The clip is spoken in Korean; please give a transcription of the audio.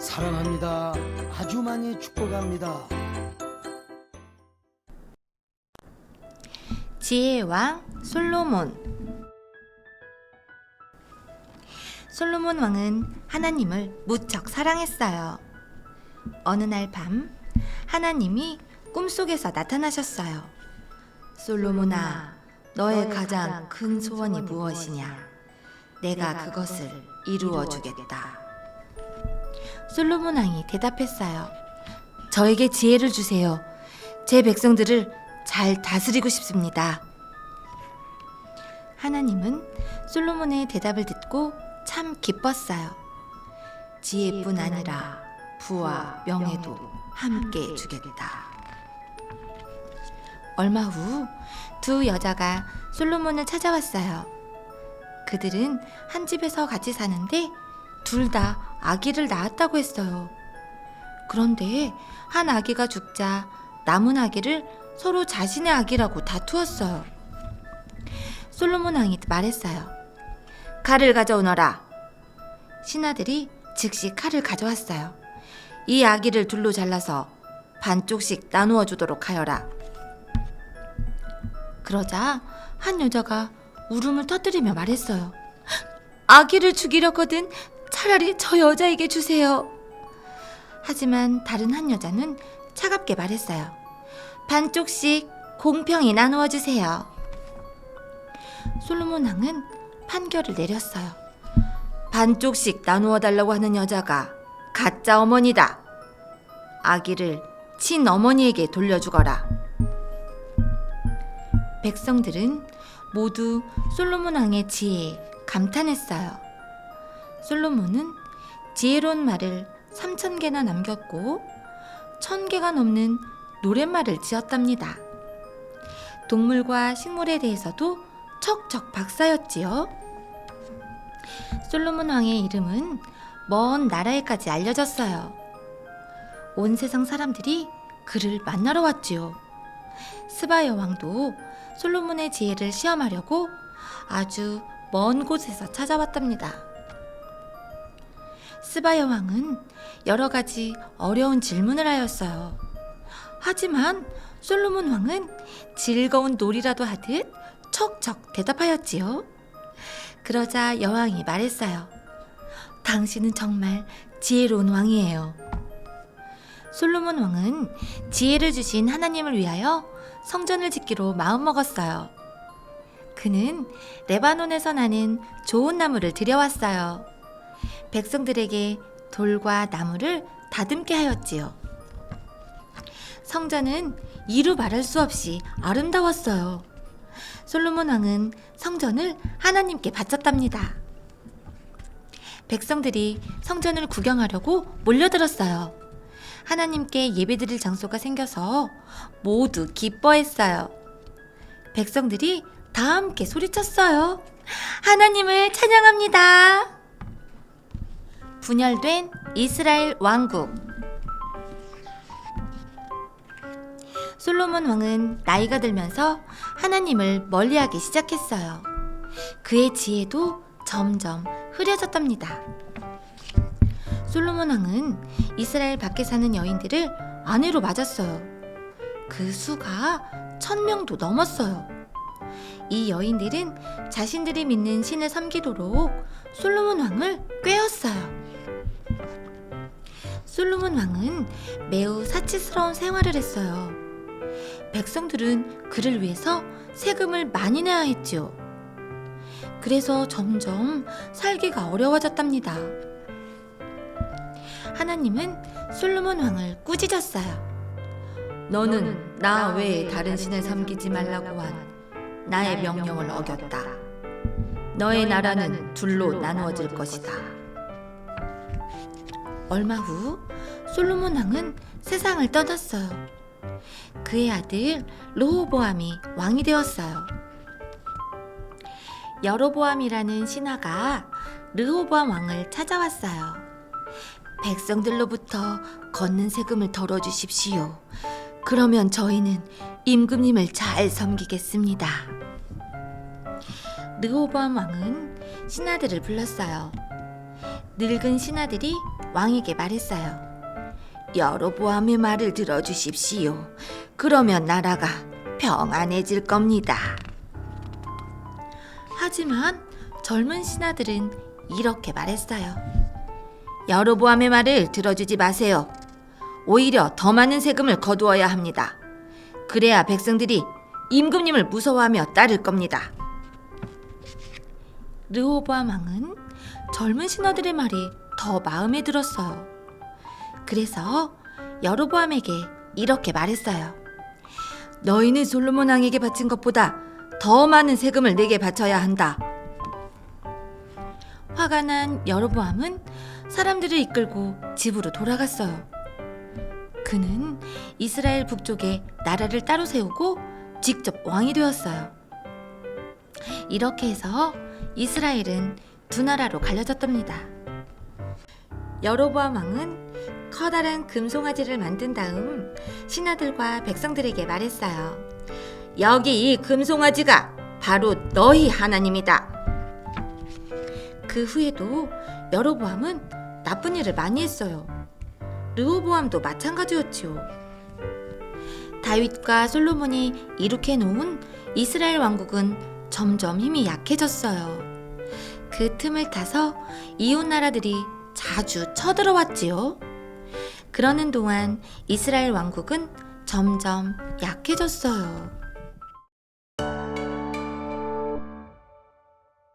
사랑합니다. 아주 많이 축복합니다. 지혜의 왕 솔로몬. 솔로몬 왕은 하나님을 무척 사랑했어요. 어느 날 밤 하나님이 꿈속에서 나타나셨어요. 솔로몬아, 너의 가장 큰 소원이 무엇이냐? 내가 그것을 이루어 주겠다. 솔로몬 왕이 대답했어요. 저에게 지혜를 주세요. 제 백성들을 잘 다스리고 싶습니다. 하나님은 솔로몬의 대답을 듣고 참 기뻤어요. 지혜뿐 아니라 부와 명예도 함께 주겠다. 얼마 후 두 여자가 솔로몬을 찾아왔어요. 그들은 한 집에서 같이 사는데 둘 다 아기를 낳았다고 했어요. 그런데 한 아기가 죽자 남은 아기를 서로 자신의 아기라고 다투었어요. 솔로몬 왕이 말했어요. 칼을 가져오너라. 신하들이 즉시 칼을 가져왔어요. 이 아기를 둘로 잘라서 반쪽씩 나누어 주도록 하여라. 그러자 한 여자가 울음을 터뜨리며 말했어요. 아기를 죽이려거든 차라리 저 여자에게 주세요. 하지만 다른 한 여자는 차갑게 말했어요. 반쪽씩 공평히 나누어 주세요. 솔로몬 왕은 판결을 내렸어요. 반쪽씩 나누어 달라고 하는 여자가 가짜 어머니다. 아기를 친어머니에게 돌려주거라. 백성들은 모두 솔로몬 왕의 지혜에 감탄했어요. 솔로몬은 지혜로운 말을 3,000개나 남겼고 1,000개가 넘는 노랫말을 지었답니다. 동물과 식물에 대해서도 척척 박사였지요. 솔로몬 왕의 이름은 먼 나라에까지 알려졌어요. 온 세상 사람들이 그를 만나러 왔지요. 스바 여왕도 솔로몬의 지혜를 시험하려고 아주 먼 곳에서 찾아왔답니다. 스바 여왕은 여러 가지 어려운 질문을 하였어요. 하지만 솔로몬 왕은 즐거운 놀이라도 하듯 척척 대답하였지요. 그러자 여왕이 말했어요. 당신은 정말 지혜로운 왕이에요. 솔로몬 왕은 지혜를 주신 하나님을 위하여 성전을 짓기로 마음먹었어요. 그는 레바논에서 나는 좋은 나무를 들여왔어요. 백성들에게 돌과 나무를 다듬게 하였지요. 성전은 이루 말할 수 없이 아름다웠어요. 솔로몬 왕은 성전을 하나님께 바쳤답니다. 백성들이 성전을 구경하려고 몰려들었어요. 하나님께 예배드릴 장소가 생겨서 모두 기뻐했어요. 백성들이 다 함께 소리쳤어요. 하나님을 찬양합니다. 분열된 이스라엘 왕국. 솔로몬 왕은 나이가 들면서 하나님을 멀리하기 시작했어요. 그의 지혜도 점점 흐려졌답니다. 솔로몬 왕은 이스라엘 밖에 사는 여인들을 아내로 맞았어요. 그 수가 1,000명도 넘었어요. 이 여인들은 자신들이 믿는 신을 섬기도록 솔로몬 왕을 꾀었어요. 솔로몬 왕은 매우 사치스러운 생활을 했어요. 백성들은 그를 위해서 세금을 많이 내야 했지요. 그래서 점점 살기가 어려워졌답니다. 하나님은 솔로몬 왕을 꾸짖었어요. 너는 나 외에 다른 신을 섬기지 말라고 한 나의 명령을 어겼다. 너의 나라는 둘로 나누어질 것이다. 얼마 후 솔로몬 왕은 세상을 떠났어요. 그의 아들 르호보암이 왕이 되었어요. 여로보암이라는 신하가 르호보암 왕을 찾아왔어요. 백성들로부터 걷는 세금을 덜어주십시오. 그러면 저희는 임금님을 잘 섬기겠습니다. 르호보암 왕은 신하들을 불렀어요. 늙은 신하들이 왕에게 말했어요. 여로보암의 말을 들어주십시오. 그러면 나라가 평안해질 겁니다. 하지만 젊은 신하들은 이렇게 말했어요. 여로보암의 말을 들어주지 마세요. 오히려 더 많은 세금을 거두어야 합니다. 그래야 백성들이 임금님을 무서워하며 따를 겁니다. 르호보암 왕은 젊은 신하들의 말이 더 마음에 들었어요. 그래서 여로보암에게 이렇게 말했어요. 너희는 솔로몬 왕에게 바친 것보다 더 많은 세금을 내게 바쳐야 한다. 화가 난 여로보암은 사람들을 이끌고 집으로 돌아갔어요. 그는 이스라엘 북쪽에 나라를 따로 세우고 직접 왕이 되었어요. 이렇게 해서 이스라엘은 두 나라로 갈려졌답니다. 여로보암 왕은 커다란 금송아지를 만든 다음 신하들과 백성들에게 말했어요. 여기 이 금송아지가 바로 너희 하나님이다. 그 후에도 여로보암은 나쁜 일을 많이 했어요. 르호보암도 마찬가지였지요. 다윗과 솔로몬이 이룩해 놓은 이스라엘 왕국은 점점 힘이 약해졌어요. 그 틈을 타서 이웃 나라들이 자주 쳐들어왔지요. 그러는 동안 이스라엘 왕국은 점점 약해졌어요.